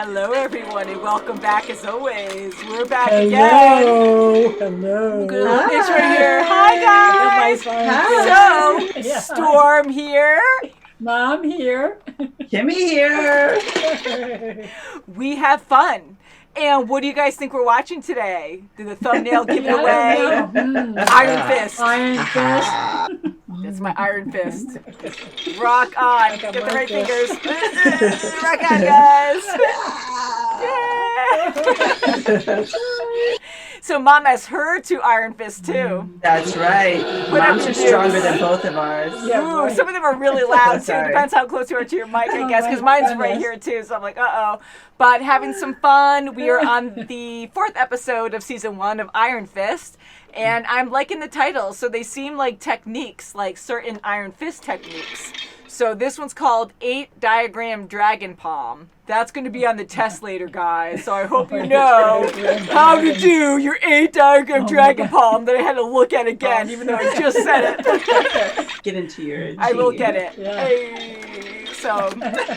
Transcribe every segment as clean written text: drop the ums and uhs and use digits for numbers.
Hello, everyone, and welcome back as always. We're back Hello. again. Hello. Good little intro here. Hi, guys. Hi. So, Storm here. Mom here. Kimmy here. We have fun. And what do you guys think we're watching today? Did the thumbnail give it away? Iron Fist. Iron Fist. It's my Iron Fist. Rock on. Get the right fingers. Rock on, guys. Yeah. So Mom has her two Iron Fists too. That's right. Moms are stronger than both of ours. Yeah, ooh, some of them are really loud too. Depends how close you are to your mic, I guess, because mine's right here too. So I'm like, uh-oh. But having some fun. We are on the 4th episode of season 1 of Iron Fist. And I'm liking the titles. So they seem like techniques, like certain Iron Fist techniques. So this one's called 8-diagram dragon palm. That's going to be on the test later, guys. So I hope you know how to do your 8-diagram dragon palm that I had to look at again, even though I just said it. Get into your I will get it. Yeah. Hey. So,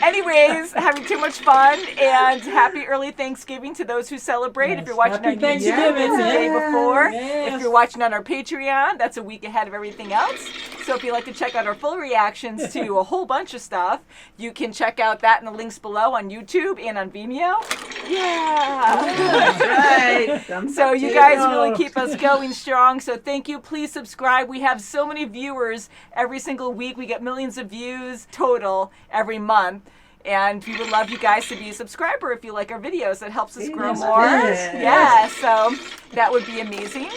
anyways, having too much fun, and happy early Thanksgiving to those who celebrate. Yes. If you're watching Happy on YouTube, Thanksgiving. it's the day before. Yes. If you're watching on our Patreon, that's a week ahead of everything else. So if you'd like to check out our full reactions to a whole bunch of stuff, you can check out that in the links below on YouTube and on Vimeo. Yeah. That's right. So you guys really keep us going strong. So thank you. Please subscribe. We have so many viewers every single week. We get millions of views total every month. And we would love you guys to be a subscriber if you like our videos. That helps us grow more. Yeah, so that would be amazing.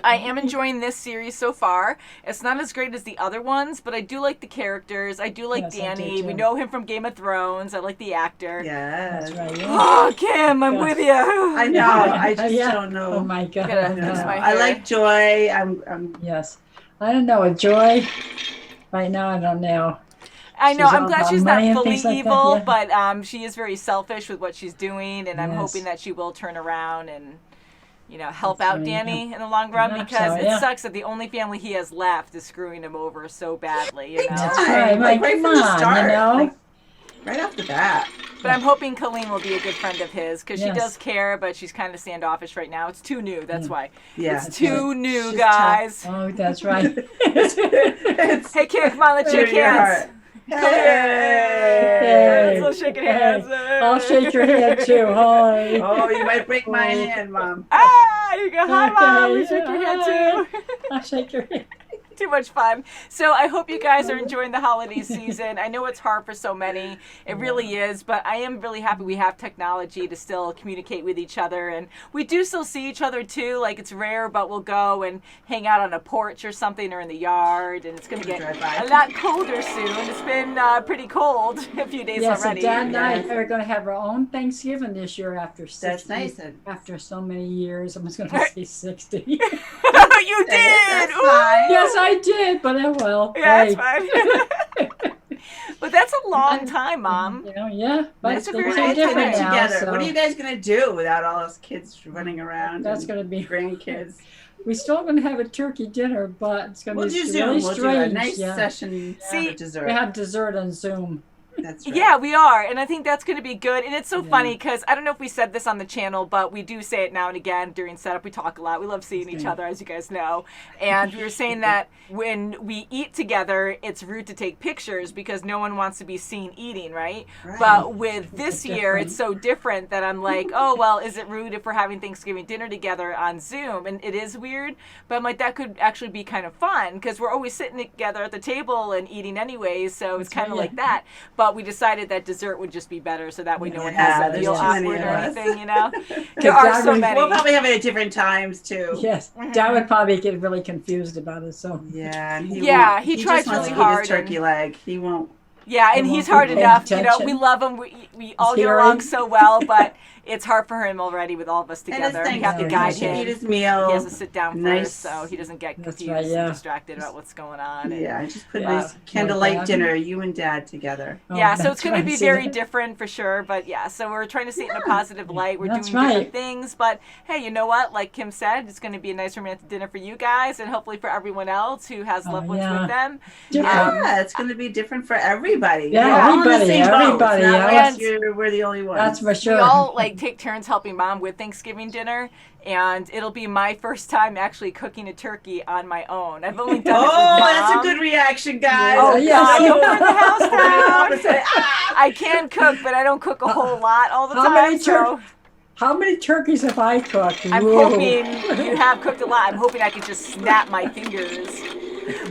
I am enjoying this series so far. It's not as great as the other ones, but I do like the characters. I do like Danny. We know him from Game of Thrones. I like the actor. Yes. That's right. Yeah. Oh, Kim, I'm with you. I know. I just don't know. Oh my God. I like Joy. I'm Yes. I don't know. With Joy, right now, I don't know. I know. I'm glad she's not fully like evil, that, but she is very selfish with what she's doing, and I'm Yes. hoping that she will turn around and, you know, help That's out right, Danny in the long run, Yeah, because so, it yeah. sucks that the only family he has left is screwing him over so badly, you know? That's right. Like, right come from the on, start. you know? Like, right off the bat. But I'm hoping Colleen will be a good friend of his, because she Yes. does care, but she's kind of standoffish right now. It's too new, that's why. Yeah. It's too new, She's guys. Oh, that's right. It's Hey, Kim, come on, let's shake your hands. heart. Come here. Hey. Let's shake hands. I'll shake your hand too. Hi. Oh, you might break my hand, Mom. Ah, you go. Hi, Mom. We shake your hand too. I'll shake your hand. Too much fun. So I hope you guys are enjoying the holiday season. I know it's hard for so many. It really is, but I am really happy we have technology to still communicate with each other. And we do still see each other too. Like, it's rare, but we'll go and hang out on a porch or something, or in the yard. And it's going to get a lot colder soon. It's been pretty cold a few days already. So Dad and I are going to have our own Thanksgiving this year after 60. That's nice. After so many years. I was going to say 60. You did! That's Ooh. fine. Yes, I did, but oh well. Yeah, Hey. that's fine. But that's a long time, Mom. You know, yeah. But That's it's a very so nice different time. now. Together. So What are you guys gonna do without all those kids running around? That's and going to be. grandkids. We're still going to have a turkey dinner, but it's going to We'll be do really Zoom. We'll do strange. a nice yeah. session See, for dessert. We have dessert on Zoom. That's right. Yeah, we are, and I think that's going to be good. And it's so Yeah. funny because I don't know if we said this on the channel, but we do say it now and again during setup. We talk a lot. We love seeing each other, as you guys know. And we were saying that when we eat together, it's rude to take pictures because no one wants to be seen eating, right? Right. But with this year, it's so different that I'm like, oh, well, is it rude if we're having Thanksgiving dinner together on Zoom? And it is weird, but I'm like, that could actually be kind of fun because we're always sitting together at the table and eating anyways, so it's kind of like that. But we decided that dessert would just be better, so that way no one has to there's feel too many awkward of or us. anything, you know? There are so many. We'll probably have it at different times too. Yes. Dad would probably get really confused about it. So Yeah. And Yeah, he tries just wants really to eat hard his turkey leg. He won't. Yeah, and They he's won't hard be paying enough, you know, attention. we love him, we all get hearing. along so well, but it's hard for him already with all of us together. We have to guide him. Eat his meal. He has to sit down Nice. first so he doesn't get That's confused right, yeah. and distracted about what's going on. And, Yeah, just put a nice candlelight dinner, you and Dad together. yeah, Oh, so it's going to right. be See very that? different for sure. But yeah, so we're trying to see it in a positive light. We're That's doing different right. things. But hey, you know what? Like Kim said, it's going to be a nice romantic dinner for you guys and hopefully for everyone else who has loved ones yeah. with them. Yeah, it's going to be different for everybody. Yeah, We're all in the everybody, same boat. everybody, It's not yeah. like we're the only ones. That's for sure. We all like take turns helping Mom with Thanksgiving dinner, and it'll be my first time actually cooking a turkey on my own. I've only done it with Mom. That's a good reaction, guys. Oh, Yeah, God, yeah. don't burn the house Mom would down. say, "Ah!" I can cook, but I don't cook a whole lot all the How time. many So How many turkeys have I cooked? I'm Whoa. hoping you have cooked a lot. I'm hoping I can just snap my fingers.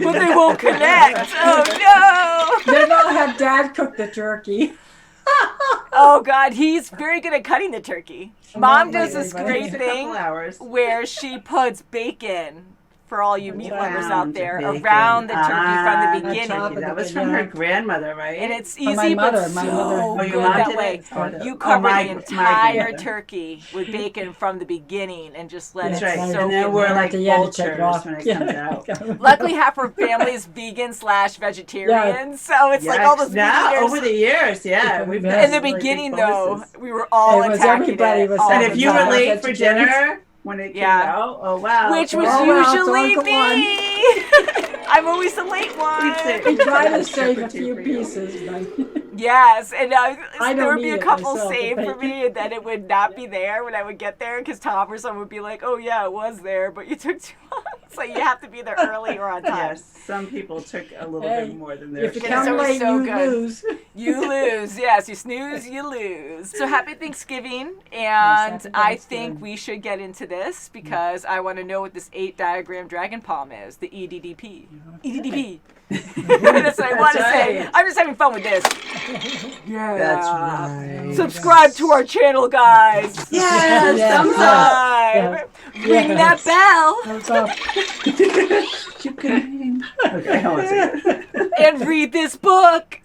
But they won't connect. Oh, no. Then I'll have Dad cook the turkey. Oh, God. He's very good at cutting the turkey. Mom does lately, this but great Takes a couple thing hours. where she puts bacon, for all you meat lovers out Around there, bacon. around the turkey from the on beginning. top of That was the from her bacon. grandmother, right? And it's From easy, my mother, but my so mother. Oh, your good mom that did way. it? Oh, You oh, cover my the grandmother. entire turkey with bacon from the beginning and just let That's it right. soak And then in we're there. like Yeah, to take vultures it off. when it comes out. Luckily, half our family's vegan / vegetarian, so it's like all those meat now eaters. over the years, yeah, we've In had In the some really beginning, big though, bonuses. we were all It was attacking everybody it was all And the if you were time. late for vegetarians. dinner when it came Yeah. out, oh wow, Which was Oh, well, usually so go on. me. I'm always the late one. We try to save a few pieces, but Yes, and I there don't would be eat a it couple myself, the saved for bacon. me, and then it would not be there when I would get there because Tom or someone would be like, "Oh yeah, it was there, but you took too long." So you have to be there early or on time. Yes, some people took a little Hey, bit more than their if you It's come always late, so you good. lose. You lose, yes. You snooze, you lose. So happy Thanksgiving, and happy I Thanksgiving. think we should get into this because I want to know what this 8-diagram dragon palm is, the EDDP. EDDP. That's what I want to say. right. I'm just having fun with this. Yeah. That's right. Subscribe to our channel, guys. Yes, Yeah. thumbs up. Subscribe. Ring that bell Thumbs up. You can. Okay, I want to see it. and read this book.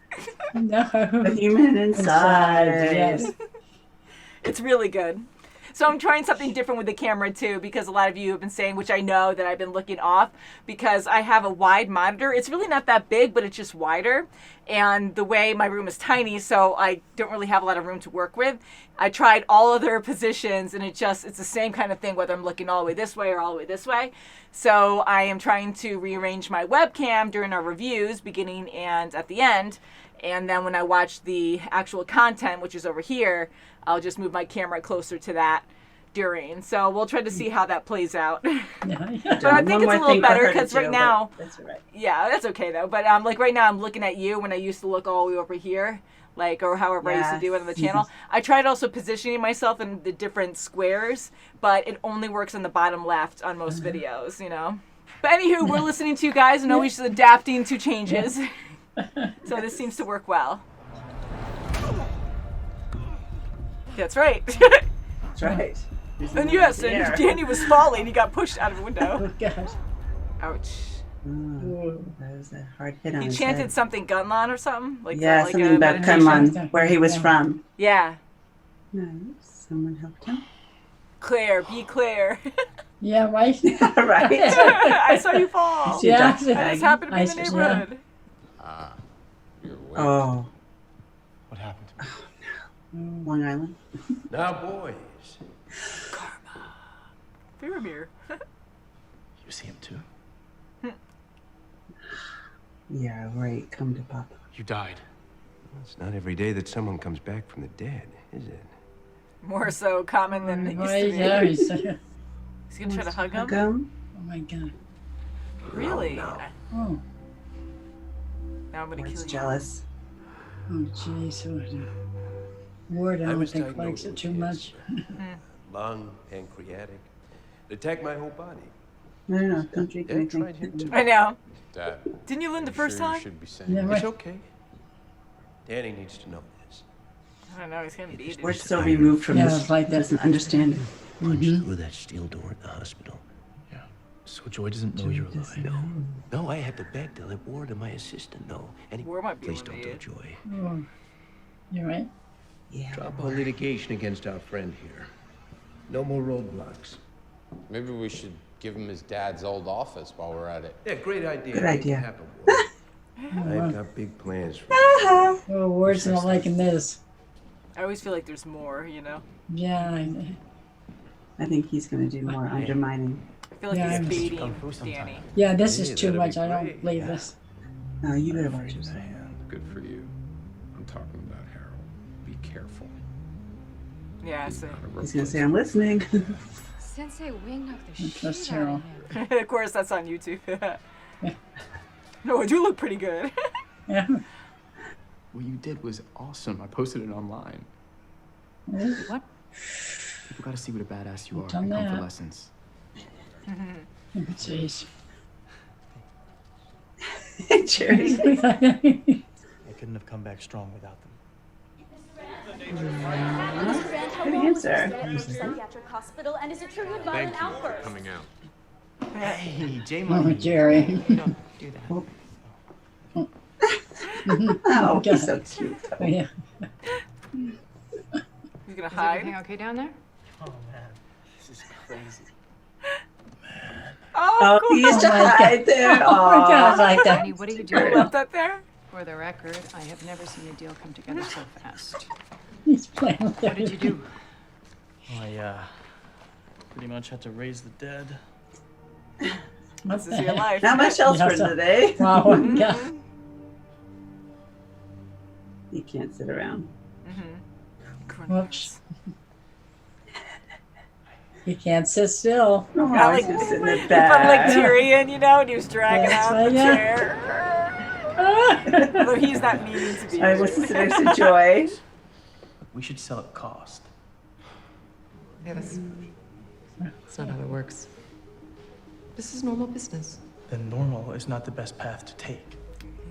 No. The human inside. Yes. It's really good. So I'm trying something different with the camera too, because a lot of you have been saying, which I know that I've been looking off, because I have a wide monitor. It's really not that big, but it's just wider. And the way my room is tiny, so I don't really have a lot of room to work with. I tried all other positions, and it's the same kind of thing, whether I'm looking all the way this way or all the way this way. So I am trying to rearrange my webcam during our reviews, beginning and at the end. And then when I watch the actual content, which is over here, I'll just move my camera closer to that during. So we'll try to see how that plays out. But I think it's a little better because right now, that's all right. yeah, that's okay though. But like right now, I'm looking at you when I used to look all the way over here, like or however I used to do it on the channel. I tried also positioning myself in the different squares, but it only works on the bottom left on most videos, you know. But anywho, we're listening to you guys and always adapting to changes. So this seems to work well. That's right. That's right. And yes, and Danny was falling. He got pushed out of the window. Oh, gosh. Ouch. Oh, that was a hard hit on He his chanted head. something Gunlan or something? Like Yeah, like something about meditation? Kunman, where he was from. Yeah. Nice. Someone helped him. Claire, be Claire. Yeah, right? Right. I saw you fall. See a Yeah. duck's This bag. happened to me in the Nice, neighborhood. You're awake. Oh, What happened to me? Long Island. Now, boys. Faramir. You see him too? Yeah, right. Come to Papa. You died. It's not every day that someone comes back from the dead, is it? More so common than it used to Right, be. yeah, He's oh gonna try to hug him? Him? my God. Really? Oh, Now I'm gonna Ward's kill you. jealous. oh, jeez. Ward, I I don't was think diagnosed likes it with too much. cancer. Lung, pancreatic. It attacked my whole body. No, don't drink Dad anything. tried him too. I know. Dad. Didn't you learn the first sure You time? should be saying Yeah, that. right. It's okay. Danny needs to know this. I don't know. He's gonna beat We're it. so removed from Yeah, this. it's like that. Doesn't understand it. Punched through that steel door at the hospital. Yeah. So Joy doesn't know you're alive. No, I had to beg to let Ward and my assistant know. And he, Ward might be please able to don't tell eat. Joy. Oh, you right? Yeah. Drop all litigation against our friend here. No more roadblocks. Maybe we should give him his dad's old office while we're at it. Yeah, great idea. Good Make it idea. happen, boy. I've got big plans for you. Oh, Ward's not liking this. I always feel like there's more, you know? Yeah, I think he's going to do more undermining. I feel like Yeah, he's I'm- baiting Come through sometime. Danny. yeah, this Hey, is too that'd be much. I don't great. believe this. No, you better watch yourself. Good for you. I'm talking about Harold. Be careful. Yeah, so. He's going to say, I'm listening. Sensei winged off the That's shit out of Harold. him. Of course, that's on YouTube. No, I do look pretty good. Yeah. What you did was awesome. I posted it online. What? People gotta see what a badass you are Done and come that. for lessons. Jeez. Jerry. They couldn't have come back strong without them. Good answer. Psychiatric hospital, and is it true with violent outbursts? Coming out. Hey, J Oh, Money. Jerry. Don't do that. Oh, he's so cute. Oh, yeah. He's gonna Is hide. everything okay down there? Oh man, this is crazy. Oh, Oh, cool. he used to Oh my hide there. Oh my God, Aw. like that. Danny, what are you I doing? left that there. For the record, I have never seen a deal come together so fast. He's playing with What did you do? I pretty much had to raise the dead. This is your life. Not much else for Yeah, so- today. Wow. Yeah. You can't sit around. Whoops. He can't sit still. Oh, Not he's like- just sitting in the He felt like back. Tyrion, you know, and he was dragging Yes, out the yeah. chair. Although he's not meaning to be. I was sitting next to Joy. We should sell at cost. Yeah, that's not how it works. This is normal business. Then normal is not the best path to take.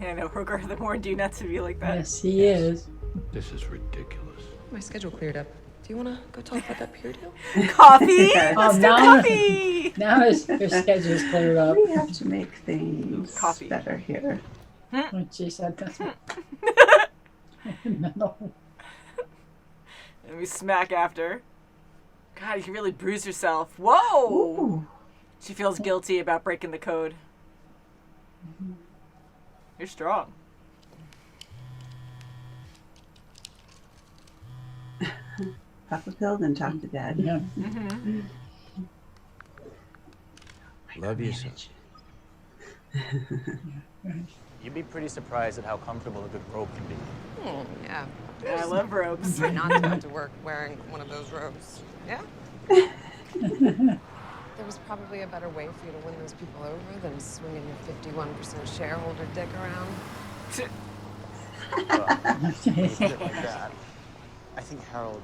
Yeah, no, Rogar, the more do not to be like that. Yes, he is. This is ridiculous. My schedule cleared up. Do you want to go talk about that peer deal? Coffee? Yeah. Let's do now- coffee! Now his schedule's cleared up. We have to make things Coffee. better here. Oh, she said that's no. And we smack after. God, you can really bruise yourself. Whoa! Ooh. She feels guilty about breaking the code. You're strong. Pop a pill, then talk to Dad. Yeah. Love you, son. You'd be pretty surprised at how comfortable a good robe can be. Oh, yeah. I love robes. Try not to have to work wearing one of those robes. Yeah? There was probably a better way for you to win those people over than swinging your 51% shareholder dick around. When you put it like that, I think Harold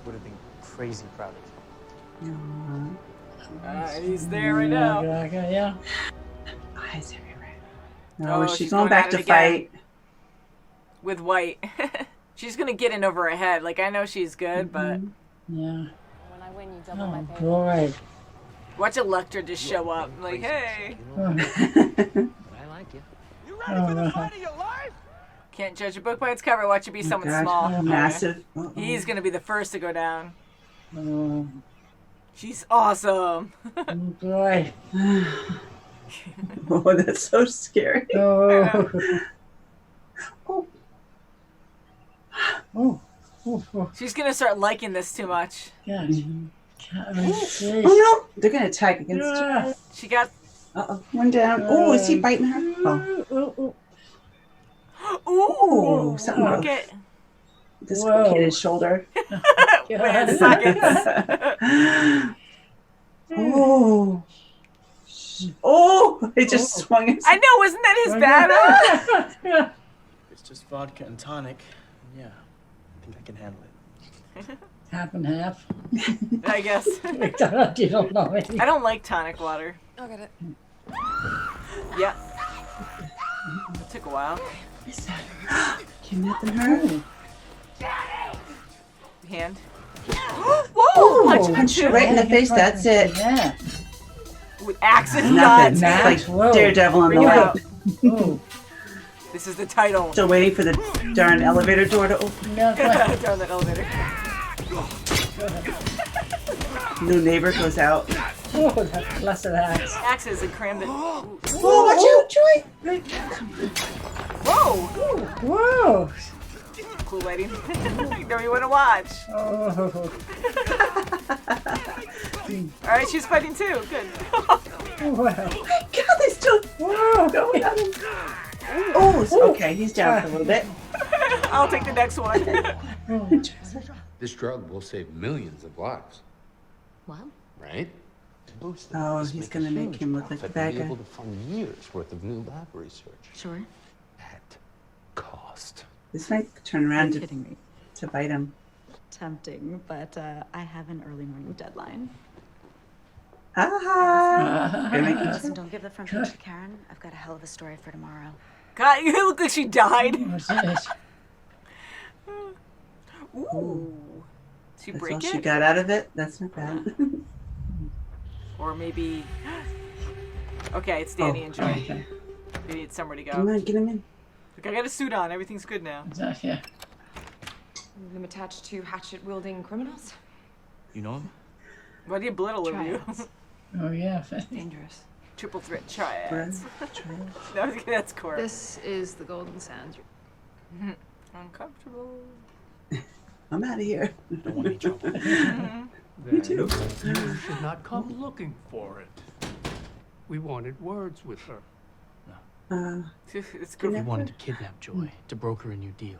would have been crazy proud of you. He's there right now. Yeah. Eyes everywhere. Oh, No, she's she's going going back at to it again. fight. With White. She's gonna get in over her head. Like, I know she's good, but Yeah. When I win, you double my Oh pay. boy. watch Electra just show up. Like, hey. Oh, I like you. oh, Can't judge a book by its cover. Watch it be someone Gosh, small. massive. Uh-oh. He's gonna be the first to go down. oh, She's awesome. oh boy. Oh, that's so scary. Oh. Oh. Oh. Oh. Oh. She's gonna start liking this too much. Gosh. God, Oh no, they're gonna attack against her. Yeah. She got. Uh-oh, one down. Oh, is he biting her? Oh, Oh. Ooh! something Look wrong. at. Dislocated his shoulder. Wait a second. Oh. Oh, it just swung his. I know, wasn't that his battle? Yeah. It's just vodka and tonic. Yeah, I think I can handle it. Half and half. I guess. You don't know it. I don't like tonic water. I'll get it. Yeah. It took a while. Kidnapping her. Hand. Whoa! Punch Punch her right in the face. That's it. Yeah. with axe and Nothing. nuts. Like Whoa. Daredevil on the Bring it left. out. Oh. The This is the title. Still waiting for the darn elevator door to open. No, Down that elevator. New neighbor goes out. oh, less of that. Axes and crammed it. Oh, watch out, Joy! Whoa! Whoa! Cool lighting. You know you want to watch. Oh, Alright, she's fighting too. Good. wow. God, they still Whoa. going at him. Oh, okay, he's down for a little bit. I'll take the next one. This drug will save millions of lives, What? right? Oh, he's gonna make him look like a bad Be guy. able to fund years worth of new lab research Sure. at cost. This might turn around You're kidding me. to bite him. Tempting, but I have an early morning deadline. Ha Gonna make him Listen, don't give the front page to Karen. I've got a hell of a story for tomorrow. God, you look like she died. What's this? Ooh. Did she That's break all it? she got out of it. That's not bad. Or maybe... Okay, it's Danny and Joy. Okay. They need somewhere to Come go. on, get him in. Look, I got a suit on. Everything's good now. Yeah. I'm attached to hatchet-wielding criminals. You know him? Why do you blood all over you? Triads. Oh, yeah. Dangerous. Triple threat triads. Try No, that's core. This is the Golden Sands. Uncomfortable. I'm out of here. Don't want any trouble. Me too. You should not come looking for it. We wanted words with her. It's Good We good. wanted to kidnap Joy, to broker a new deal.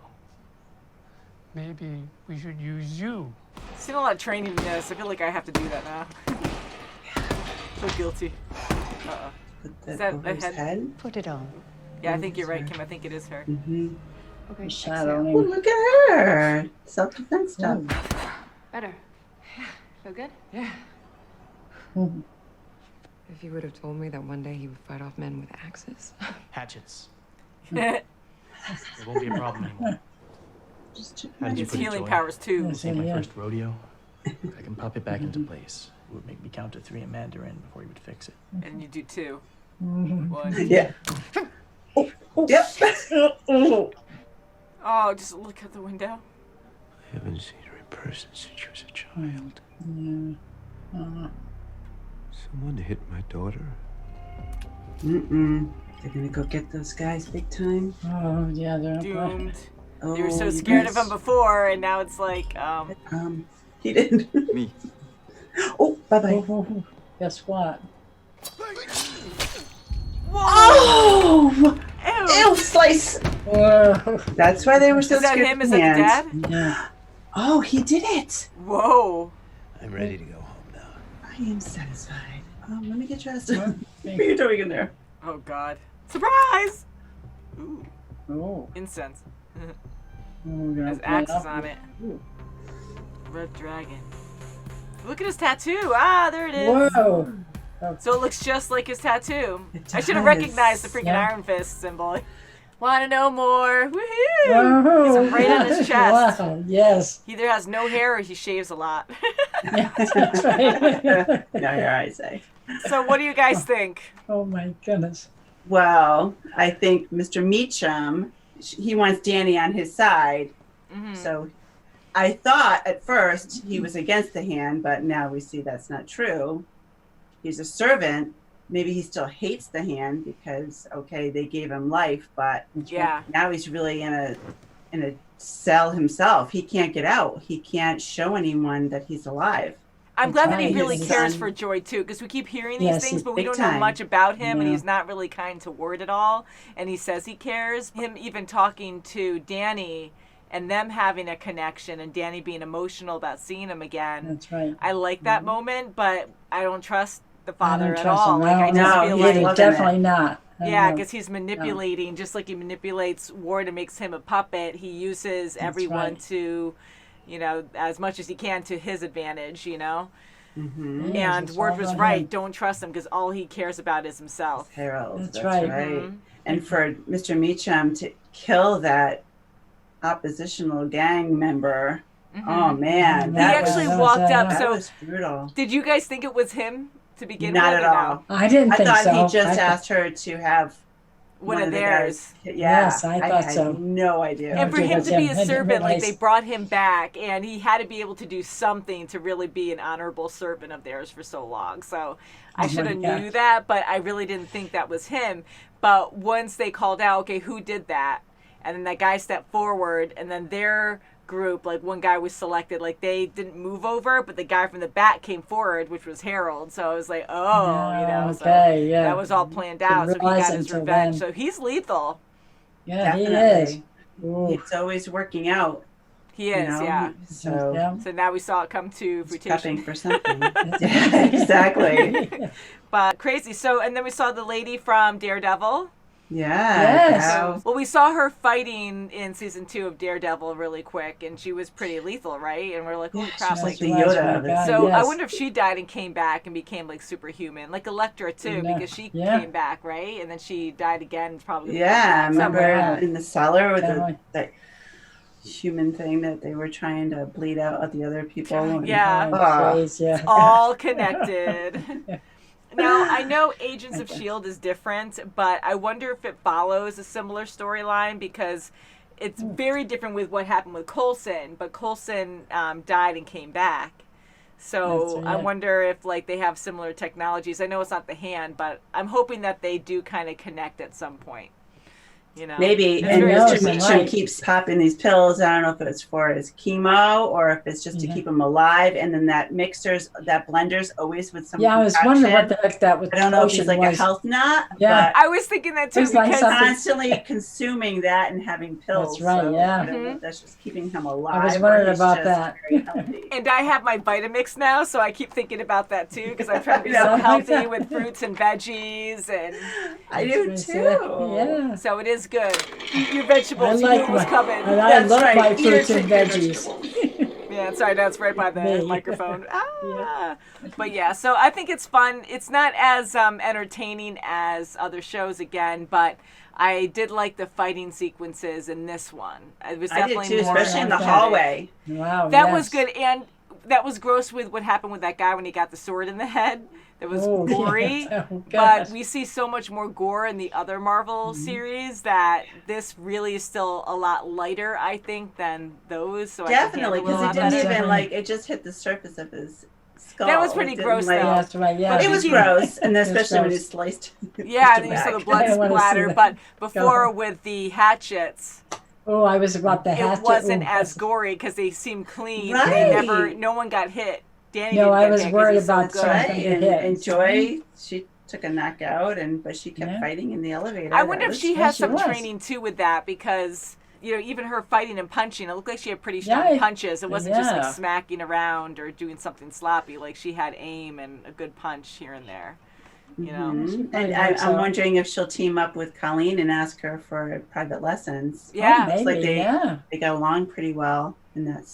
Maybe we should use you. I've seen a lot of training in this. I feel like I have to do that now. So guilty. Uh-oh. Put that Is that over a his head? head. Put it on. Yeah, I think you're right, Kim. I think it is her. Mm-hmm. Okay, Shadowing. Oh, look at her. Self-defense stuff. better. Feel good? Yeah. Mhm. If you would have told me that one day he would fight off men with axes. Hatchets. It won't be a problem anymore. Just How did you It's put it, healing Joy? powers too. This ain't my Yeah. first rodeo. If I can pop it back into place, it would make me count to 3 in Mandarin before he would fix it. And you do too. Mhm. 1. Yeah. Yep. Oh, just look out the window. I haven't seen her in person since she was a child. Yeah. Someone hit my daughter. Mm-mm. They're gonna go get those guys big time. Oh, yeah, they're Doomed. Oh, They were so you scared of guys- him before, and now it's like, He did. Me. Oh, bye-bye. Oh, guess what? Oh! ew. Ew, slice! Whoa. That's why they were so Is that scared him? of Is that the hands. dad? Yeah. Oh, he did it! Whoa. I'm ready to go home now. I am satisfied. Let me get dressed. Huh? What are you doing in there? Oh God. Surprise! Ooh, Oh. incense. We're gonna Has play axes up. on it. Red dragon. Look at his tattoo. Ah, there it is. Whoa. So it looks just like his tattoo. It I should have does. recognized the freaking Yeah. Iron Fist symbol. Want to know more? Woohoo! Whoa. He's right on his chest. Wow. Yes. He either has no hair or he shaves a lot. Yes, that's right. Now your eyes say. So what do you guys think? Oh my goodness. Well, I think Mr. Meacham, he wants Danny on his side. Mhm. So I thought at first he was against the hand, but now we see that's not true. He's a servant. Maybe he still hates the hand because, okay, they gave him life, but Yeah. now he's really in a cell himself. He can't get out. He can't show anyone that he's alive. I'm glad that he Right, really his cares son. for Joy too, because we keep hearing these Yes, things, but we big don't know time. much about him, and Yeah. he's not really kind to Ward at all. And he says he cares. Him even talking to Danny, and them having a connection, and Danny being emotional about seeing him again. That's right. I like that moment, but I don't trust the father I don't at trust all. him. Like I just No, feel he's like loving definitely not. yeah, No. because he's manipulating, just like he manipulates Ward and makes him a puppet. He uses everyone right. to, as much as he can to his advantage, Mm-hmm. Yes, And it's Ward all was about right. him. Don't trust him because all he cares about is himself. Harold. That's That's right. right. Mhm. And for Mr. Meacham to kill that oppositional gang member, oh man, He that actually was, walked up. that So, was brutal. did you guys think it was him to begin Not with? at or all. no? I didn't I think thought so. he just I asked her to have one of theirs. Yeah, Yes, I thought had so. no idea. And for Okay, him that's to be him. a I didn't servant, like realize. they brought him back, and he had to be able to do something to really be an honorable servant of theirs for so long. So I should have my knew gosh. that, but I really didn't think that was him. But once they called out, okay, who did that? And then that guy stepped forward, and then their group, like one guy was selected, like they didn't move over, but the guy from the back came forward, which was Harold. So I was like, oh, you know, so okay, yeah. that was all planned out. So he realize got it his until revenge. then. So he's lethal. Yeah, he is. Definitely. Ooh. It's always working out. He You is, know? yeah. So Yeah. So now we saw it come to fruition. prepping for something. Yeah, exactly. But crazy. So, and then we saw the lady from Daredevil. Yeah. Yes. how- Well, we saw her fighting in season 2 of Daredevil really quick, and she was pretty lethal, right? And we're like, holy crap. she's Like, like the She was, Yoda my of it. God, so I yes. wonder if she died and came back and became like superhuman, like Elektra too, Yeah. because she Yeah. came back, right? And then she died again, probably. Yeah, remember somewhere. in the cellar with Totally. that human thing that they were trying to bleed out the other people? And- Yeah. Ah. Crazy, yeah. All connected. Now, I know Agents of S.H.I.E.L.D. is different, but I wonder if it follows a similar storyline because it's very different with what happened with Coulson, but Coulson died and came back. So That's I right. wonder if like they have similar technologies. I know it's not the hand, but I'm hoping that they do kind of connect at some point. You know, Maybe, It's and very knows, Mr. interesting. Meacham right. keeps popping these pills. I don't know if it's for his chemo or if it's just to Yeah. keep him alive. And then that blender's always with some Yeah, I was wondering what concoction. the heck that was. I don't know if he's potion like a was. health nut, Yeah. I was thinking that too It's like because but something- constantly consuming that and having pills. That's right, so yeah. I don't know Mhm. if that's just keeping him alive. I was or wondering he's about just that. very healthy. and I have my Vitamix now, so I keep thinking about that too because I'm trying to be I so know. healthy with fruits and veggies, and I do That's too. right, Yeah. so it is good. Eat your vegetables. You knew it was coming. and I That's love right. my Eat your fruits and vegetables. veggies. Yeah, sorry, that's right by the Me. microphone. But yeah, so I think it's fun. It's not as entertaining as other shows again, but I did like the fighting sequences in this one. It was I did definitely too, more especially in the energetic. hallway. Wow. That yes. was good, and that was gross with what happened with that guy when he got the sword in the head. That was Oh, gory. yeah. Oh, But gosh. we see so much more gore in the other Marvel series that this really is still a lot lighter, I think, than those. So Definitely, I think because it it didn't better. even like it just hit the surface of his skull. That was pretty It didn't, gross, like- though. That's right. Yeah. But It was Thinking- gross, and It was especially when he gross. sliced. Yeah, and his then you saw the back. blood I wanna see splatter. that. But before Go. with the hatchets, Oh, I was about the hatchet. it wasn't Ooh, as gory because they seemed clean. Right. They never, no one got hit. Danny No, didn't I get was hit 'cause worried he's so about good. something. Right, to and, hit. and Joy, she took a knockout, but she kept Yeah. fighting in the elevator. I wonder That if she was- has she some was. training too with that because you know even her fighting and punching, it looked like she had pretty strong Yeah, punches. It wasn't just like yeah. smacking around or doing something sloppy. Like she had aim and a good punch here and there. You know. Mhm. probably And hope so. I'm wondering if she'll team up with Colleen and ask her for private lessons. Yeah. Oh, It's like maybe, yeah. they got along pretty well in that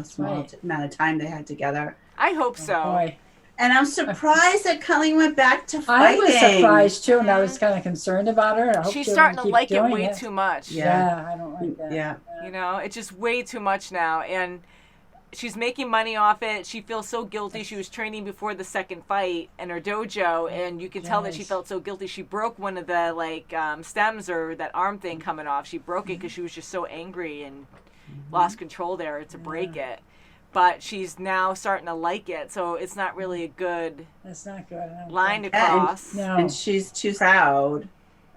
small right. amount of time they had together. I hope Oh, so. boy. And I'm surprised that Colleen went back to I fighting. was surprised too, and I was kind of concerned about her. I hope She's she'll starting to keep like it doing way too much. Yeah, I don't like that. Yeah. You know, it's just way too much now. And she's making money off it. She feels so guilty. She was training before the second fight in her dojo, and you can tell that she Yes. felt so guilty. She broke one of the stems or that arm thing coming off. She broke it because she was just so angry and lost control there to break it. But she's now starting to like it, so it's not really a good That's not good. I don't line to think. Yeah, and- cross. No. And she's too proud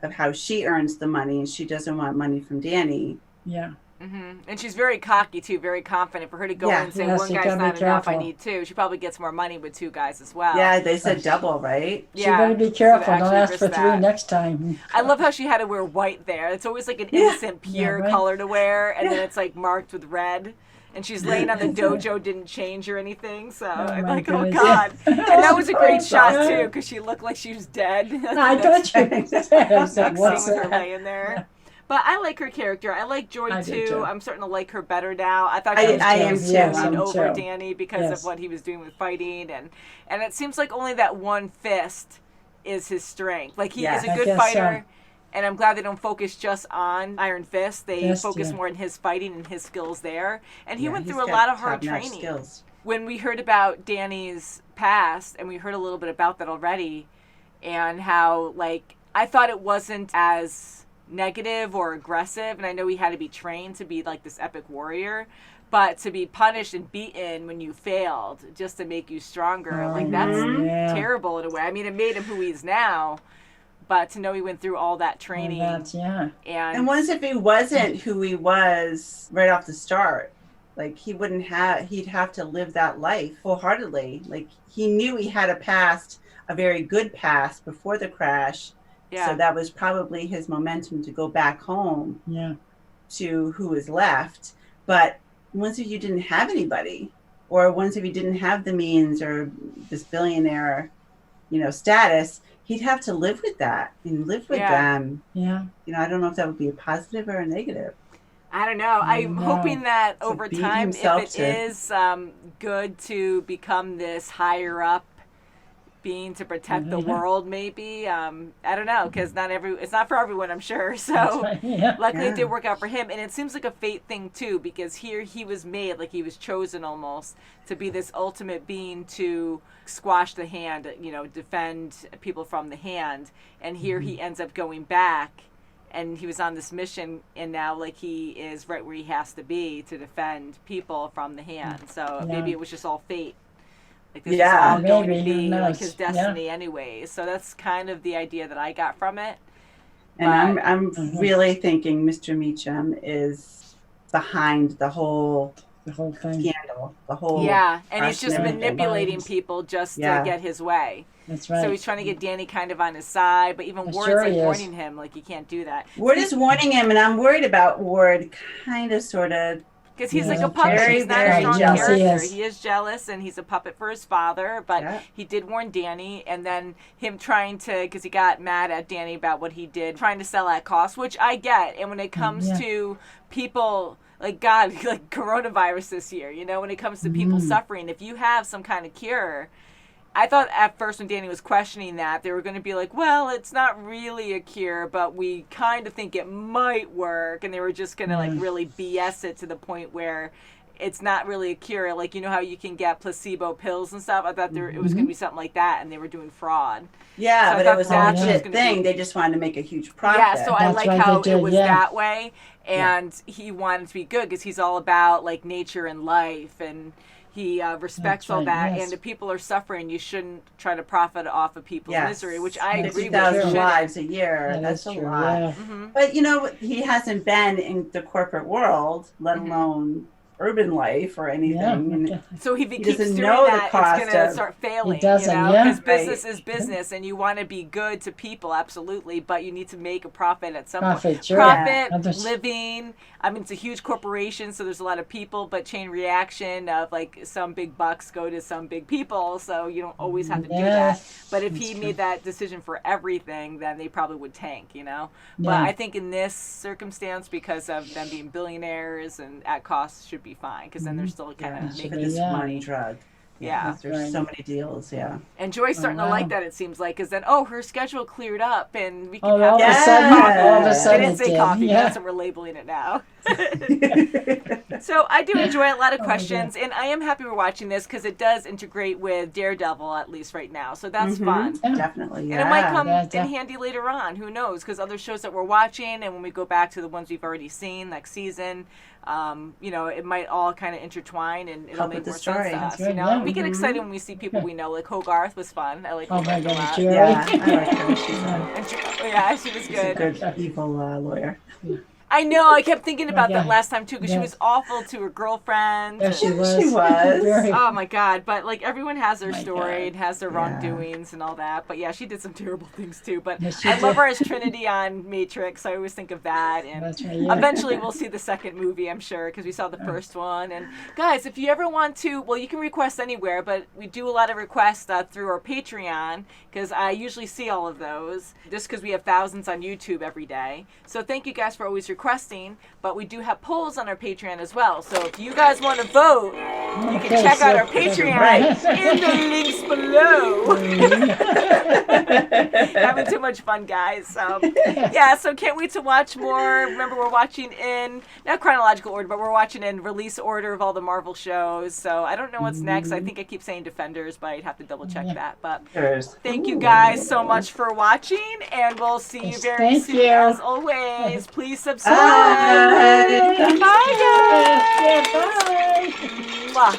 of how she earns the money, and she doesn't want money from Danny. Yeah. And she's very cocky too, very confident. For her to go Yeah. in and say Yes, one you guy's gotta be not enough, I careful. need two. She probably gets more money with two guys as well. Yeah, they said double, right? She better be so to careful. Don't actually ask for risk 3 that. next time. I love how she had to wear white there. It's always like an innocent, pure right. color to wear, and then it's like marked with red. And she's laying on the dojo, didn't change or anything. So I'm my like, oh goodness. God. And that was a great shot Yeah. too, because she looked like she was dead. I thought you Next said, what's scene with her that? laying there. But I like her character. I like Joy I do, too. too. I'm starting to like her better now. I thought I- she was I am too too. Yes, and I'm over too. Danny because Yes. of what he was doing with fighting, and it seems like only that one fist is his strength. Like he is a I good guess fighter. so. And I'm glad they don't focus just on Iron Fist. They Fist, focus yeah. more on his fighting and his skills there. And he Yeah, went he's through a got lot of hard top-notch training. skills. When we heard about Danny's past, and we heard a little bit about that already, and how like I thought it wasn't as negative or aggressive, and I know he had to be trained to be like this epic warrior, but to be punished and beaten when you failed just to make you stronger, like that's terrible in a way. I mean, it made him who he is now, but to know he went through all that training. And what if he wasn't who he was right off the start? Like he'd have to live that life wholeheartedly. Like he knew he had a past, a very good past before the crash. Yeah. So that was probably his momentum to go back home to who was left. But once if you didn't have anybody, or once if you didn't have the means or this billionaire, status, he'd have to live with that and live with them. Yeah. I don't know if that would be a positive or a negative. I don't know. I'm hoping that over time, if it is good to become this higher up being to protect the world, maybe. I don't know, because it's not for everyone, I'm sure. So luckily it did work out for him. And it seems like a fate thing too, because here he was made, like he was chosen almost to be this ultimate being to squash the hand, defend people from the hand. And here he ends up going back, and he was on this mission, and now like he is right where he has to be to defend people from the hand. So maybe it was just all fate. Like this is all going to be like his destiny anyways. So that's kind of the idea that I got from it. And I'm really thinking Mr. Meacham is behind the whole scandal, the whole and he's just manipulating people just to get his way. That's right. So he's trying to get Danny kind of on his side, but even Ward's warning him, like you can't do that. Ward is warning him, and I'm worried about Ward kind of sort of. Because he's like a puppet. He's not a strong character. He is jealous, and he's a puppet for his father. But he did warn Danny, and then him trying to, because he got mad at Danny about what he did, trying to sell at cost, which I get. And when it comes to people, like God, like coronavirus this year, when it comes to people suffering, if you have some kind of cure, I thought at first when Danny was questioning that, they were going to be like, well, it's not really a cure, but we kind of think it might work. And they were just going to like really BS it to the point where it's not really a cure. Like, how you can get placebo pills and stuff. I thought it was going to be something like that, and they were doing fraud. Yeah, so but it was a legit thing. They just wanted to make a huge profit. Yeah, so I like how it was that way. And he wanted to be good because he's all about like nature and life, and he respects all that, and if people are suffering, you shouldn't try to profit off of people's misery, which I agree with. 50,000 lives a year, that's a lot. But he hasn't been in the corporate world, let alone urban life or anything. So if he keeps doing that, it's going to start failing. Because business is business, and you want to be good to people, absolutely, but you need to make a profit at some point. Profit, living. I mean, it's a huge corporation, so there's a lot of people, but chain reaction of like some big bucks go to some big people, so you don't always have to do that. But if he made that decision for everything, then they probably would tank, But I think in this circumstance, because of them being billionaires and at cost, should be fine, because then they're still kind of making this money drug. Yeah, there's so many deals. And Joy's starting to like that, it seems like, because then her schedule cleared up, and we can have all of a sudden I didn't say coffee. That's what we're labeling it now. So I do enjoy a lot of questions, and I am happy we're watching this because it does integrate with Daredevil, at least right now. So that's fun. Definitely, And it might come in handy later on. Who knows? Because other shows that we're watching, and when we go back to the ones we've already seen next season, it might all kind of intertwine, and it'll make more sense to us. We get excited when we see people we know. Like Hogarth was fun. I like Hogarth a lot. Yeah, I like her. She was good. She's a good evil lawyer. I know. I kept thinking about that last time too, because she was awful to her girlfriend. Yeah, she was. Oh my God! But like everyone has their story and has their wrongdoings and all that. But yeah, she did some terrible things too. But I love her as Trinity on Matrix. I always think of that. And eventually we'll see the second movie, I'm sure, because we saw the first one. And guys, if you ever want to, well, you can request anywhere, but we do a lot of requests through our Patreon, because I usually see all of those, just because we have thousands on YouTube every day. So thank you guys for always requesting requesting, but we do have polls on our Patreon as well. So if you guys want to vote, you can check out our Patreon in the links below. Having too much fun, guys. So can't wait to watch more. Remember, we're watching in, not chronological order, but we're watching in release order of all the Marvel shows. So I don't know what's next. I think I keep saying Defenders, but I'd have to double check that. But thank you guys so much for watching, and we'll see you very soon. As always, please subscribe. Bye, guys. Bye. Mwah.